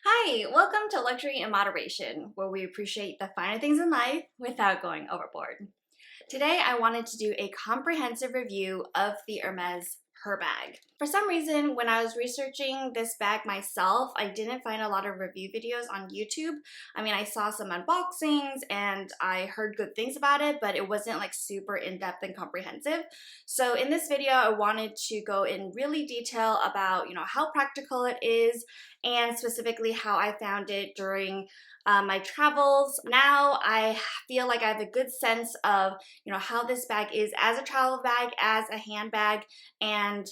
Hi, welcome to Luxury in Moderation, where we appreciate the finer things in life without going overboard. Today, I wanted to do a comprehensive review of the Hermes Herbag. For some reason, when I was researching this bag myself, I didn't find a lot of review videos on YouTube. I saw some unboxings and I heard good things about it, but it wasn't like super in-depth and comprehensive. So in this video, I wanted to go in really detail about, how practical it is and specifically how I found it during my travels. Now I feel like I have a good sense of, how this bag is as a travel bag, as a handbag, and,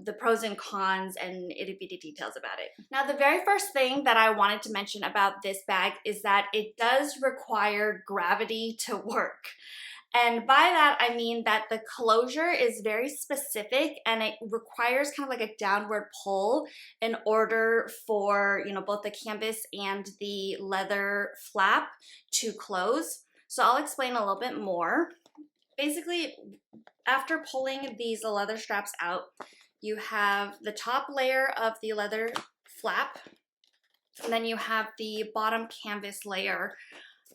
the pros and cons and itty bitty details about it. Now, the very first thing that I wanted to mention about this bag is that it does require gravity to work. And by that, I mean that the closure is very specific and it requires kind of like a downward pull in order for, both the canvas and the leather flap to close. So I'll explain a little bit more. Basically, after pulling these leather straps out, you have the top layer of the leather flap, and then you have the bottom canvas layer.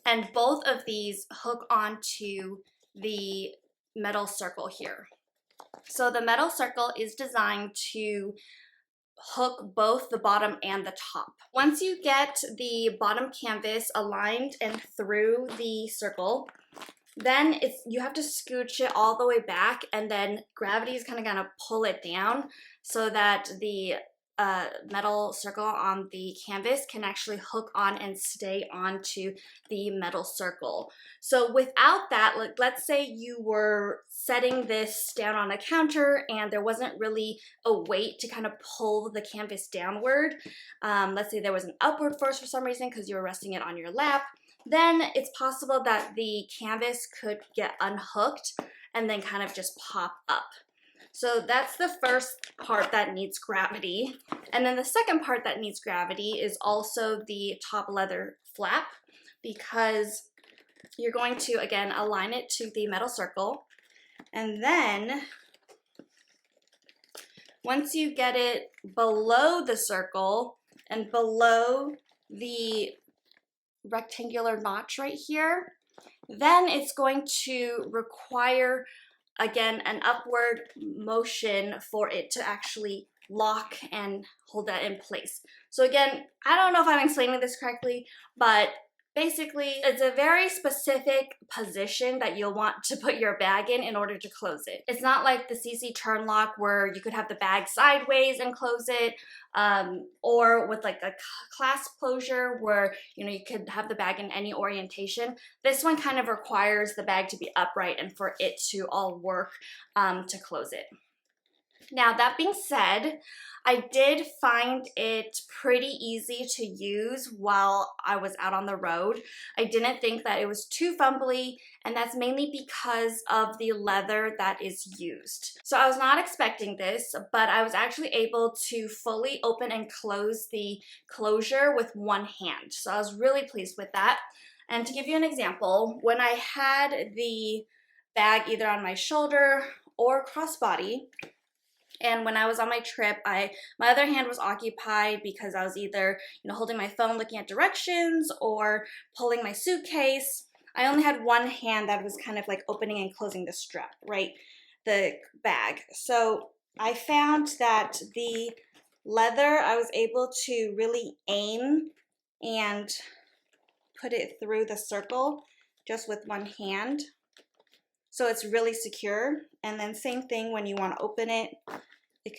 And both of these hook onto the metal circle here. So the metal circle is designed to hook both the bottom and the top. Once you get the bottom canvas aligned and through the circle, then you have to scooch it all the way back, and then gravity is kind of gonna pull it down so that the metal circle on the canvas can actually hook on and stay onto the metal circle. So without that, let's say you were setting this down on a counter and there wasn't really a weight to kind of pull the canvas downward. Let's say there was an upward force for some reason because you were resting it on your lap. Then it's possible that the canvas could get unhooked and then kind of just pop up. So that's the first part that needs gravity. And then the second part that needs gravity is also the top leather flap, because you're going to, again, align it to the metal circle. And then once you get it below the circle and below the rectangular notch right here, then it's going to require, again, an upward motion for it to actually lock and hold that in place. So again, I don't know if I'm explaining this correctly, but basically it's a very specific position that you'll want to put your bag in order to close it. It's not like the CC turn lock where you could have the bag sideways and close it, or with like a clasp closure where you could have the bag in any orientation. This one kind of requires the bag to be upright and for it to all work to close it. Now, that being said, I did find it pretty easy to use while I was out on the road. I didn't think that it was too fumbly, and that's mainly because of the leather that is used. So I was not expecting this, but I was actually able to fully open and close the closure with one hand. So I was really pleased with that. And to give you an example, when I had the bag either on my shoulder or crossbody, and when I was on my trip, my other hand was occupied because I was either, holding my phone looking at directions or pulling my suitcase. I only had one hand that was kind of like opening and closing the strap, right? The bag. So I found that the leather, I was able to really aim and put it through the circle just with one hand. So it's really secure. And then same thing when you want to open it, you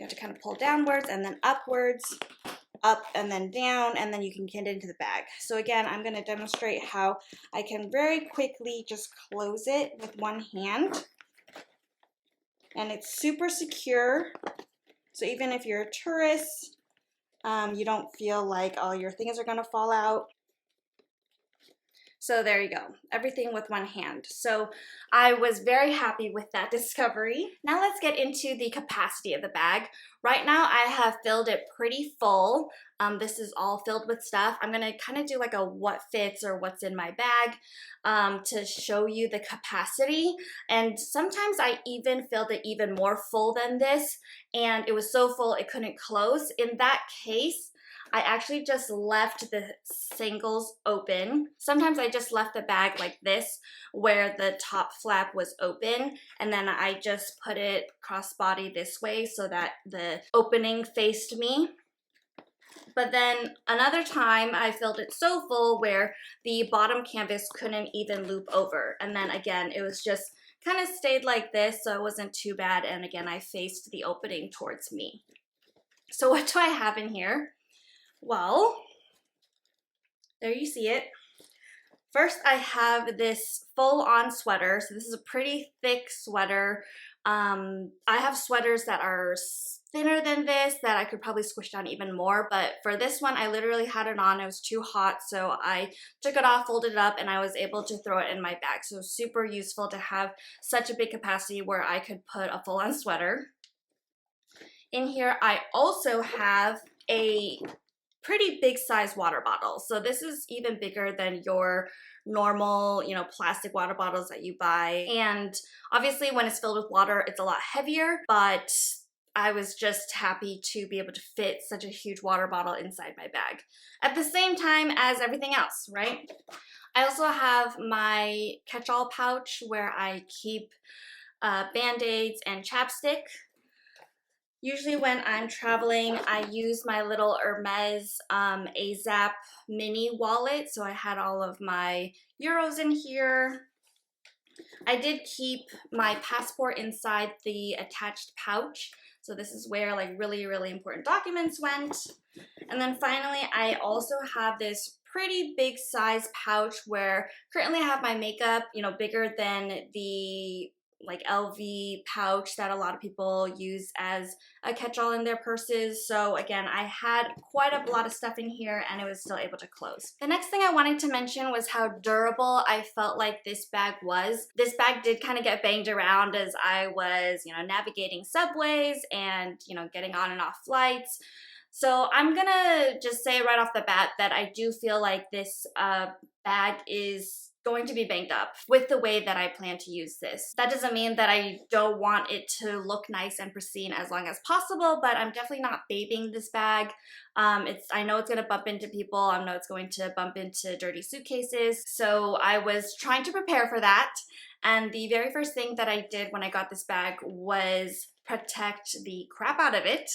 have to kind of pull downwards and then upwards, up and then down, and then you can get into the bag. So again, I'm going to demonstrate how I can very quickly just close it with one hand. And it's super secure. So even if you're a tourist, you don't feel like all your things are going to fall out. So there you go, everything with one hand. So I was very happy with that discovery. Now let's get into the capacity of the bag. Right now I have filled it pretty full. This is all filled with stuff. I'm gonna kind of do like a what fits or what's in my bag to show you the capacity. And sometimes I even filled it even more full than this, and it was so full it couldn't close. In that case, I actually just left the singles open. Sometimes I just left the bag like this, where the top flap was open, and then I just put it crossbody this way so that the opening faced me. But then another time I filled it so full where the bottom canvas couldn't even loop over. And then again, it was just kind of stayed like this, so it wasn't too bad. And again, I faced the opening towards me. So what do I have in here? Well, there you see it. First, I have this full-on sweater. So this is a pretty thick sweater. I have sweaters that are thinner than this that I could probably squish down even more, but for this one I literally had it on. It was too hot, so I took it off, folded it up, and I was able to throw it in my bag. So super useful to have such a big capacity where I could put a full-on sweater. In here I also have a pretty big size water bottle. So this is even bigger than your normal, plastic water bottles that you buy. And obviously when it's filled with water, it's a lot heavier, but I was just happy to be able to fit such a huge water bottle inside my bag at the same time as everything else, right? I also have my catch-all pouch where I keep Band-Aids and chapstick. Usually when I'm traveling, I use my little Hermes AZAP mini wallet. So I had all of my euros in here. I did keep my passport inside the attached pouch. So this is where like really, really important documents went. And then finally, I also have this pretty big size pouch where currently I have my makeup, bigger than the like LV pouch that a lot of people use as a catch-all in their purses. So again, I had quite a lot of stuff in here and it was still able to close. The next thing I wanted to mention was how durable I felt like this bag was. This bag did kind of get banged around as I was, navigating subways and, getting on and off flights. So I'm gonna just say right off the bat that I do feel like this bag is going to be banged up with the way that I plan to use this. That doesn't mean that I don't want it to look nice and pristine as long as possible, but I'm definitely not babying this bag. I know it's gonna bump into people. I know it's going to bump into dirty suitcases. So I was trying to prepare for that. And the very first thing that I did when I got this bag was protect the crap out of it.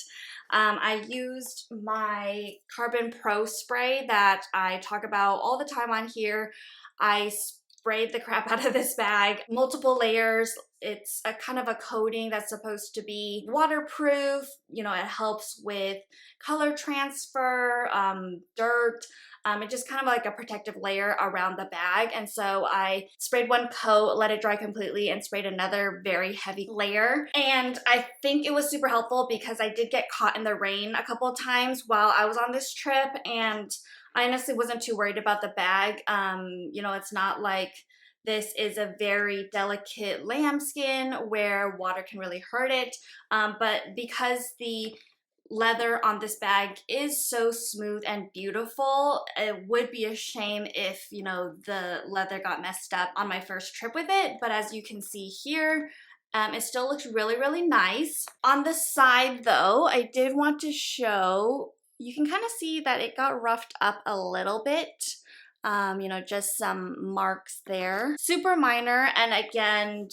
I used my Carbon Pro spray that I talk about all the time on here. I sprayed the crap out of this bag, multiple layers. It's a kind of a coating that's supposed to be waterproof. It helps with color transfer, dirt. It's just kind of like a protective layer around the bag. And so I sprayed one coat, let it dry completely, and sprayed another very heavy layer. And I think it was super helpful because I did get caught in the rain a couple of times while I was on this trip, and I honestly wasn't too worried about the bag. It's not like this is a very delicate lambskin where water can really hurt it. But because the leather on this bag is so smooth and beautiful, it would be a shame if, the leather got messed up on my first trip with it. But as you can see here, it still looks really, really nice. On the side though, I did want to show, you can kind of see that it got roughed up a little bit. Just some marks there. Super minor, and again,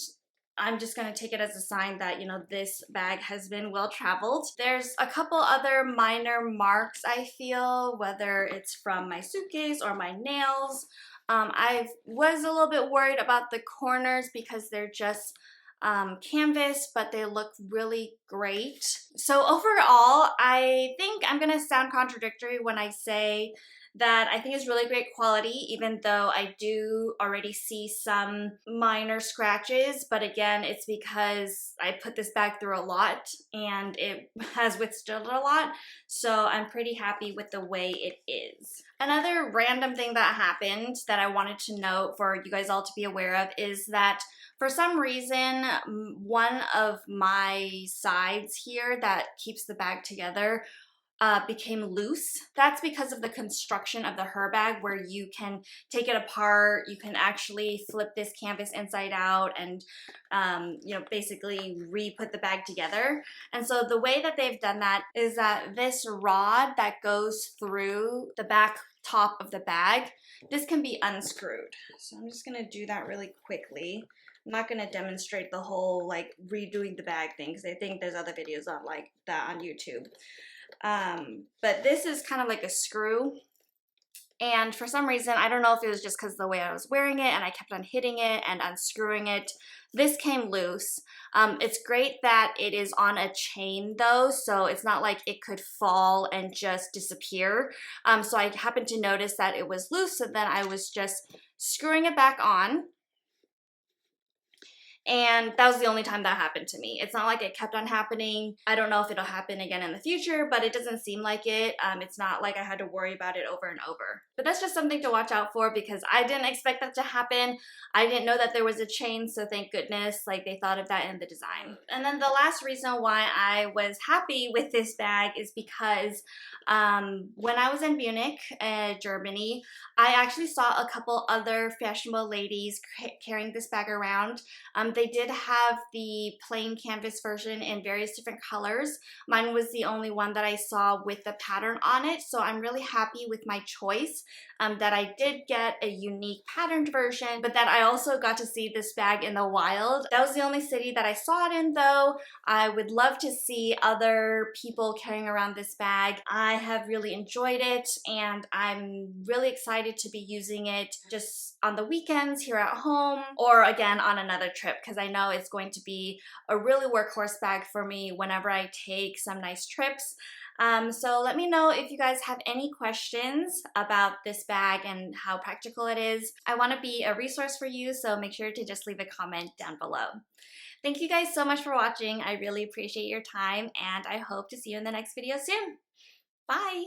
I'm just gonna take it as a sign that, this bag has been well traveled. There's a couple other minor marks I feel, whether it's from my suitcase or my nails. I was a little bit worried about the corners because they're just canvas, but they look really great. So overall, I think I'm gonna sound contradictory when I say that I think is really great quality, even though I do already see some minor scratches. But again, it's because I put this bag through a lot and it has withstood a lot. So I'm pretty happy with the way it is. Another random thing that happened that I wanted to note for you guys all to be aware of is that for some reason, one of my sides here that keeps the bag together became loose. That's because of the construction of the Herbag, where you can take it apart, you can actually flip this canvas inside out and you know, basically re-put the bag together. And so the way that they've done that is that this rod that goes through the back top of the bag, this can be unscrewed. So I'm just gonna do that really quickly. I'm not gonna demonstrate the whole like redoing the bag thing because I think there's other videos on like that on YouTube. But this is kind of like a screw, and for some reason, I don't know if it was just because the way I was wearing it and I kept on hitting it and unscrewing it, this came loose. It's great that it is on a chain though, so it's not like it could fall and just disappear. So I happened to notice that it was loose, so then I was just screwing it back on. And that was the only time that happened to me. It's not like it kept on happening. I don't know if it'll happen again in the future, but it doesn't seem like it. It's not like I had to worry about it over and over. But that's just something to watch out for because I didn't expect that to happen. I didn't know that there was a chain, so thank goodness like they thought of that in the design. And then the last reason why I was happy with this bag is because when I was in Munich, Germany, I actually saw a couple other fashionable ladies carrying this bag around. They did have the plain canvas version in various different colors. Mine was the only one that I saw with the pattern on it, so I'm really happy with my choice that I did get a unique patterned version, but that I also got to see this bag in the wild. That was the only city that I saw it in though. I would love to see other people carrying around this bag. I have really enjoyed it and I'm really excited to be using it just on the weekends here at home or again on another trip because I know it's going to be a really workhorse bag for me whenever I take some nice trips. So let me know if you guys have any questions about this bag and how practical it is. I want to be a resource for you, so make sure to just leave a comment down below. Thank you guys so much for watching. I really appreciate your time and I hope to see you in the next video soon. Bye!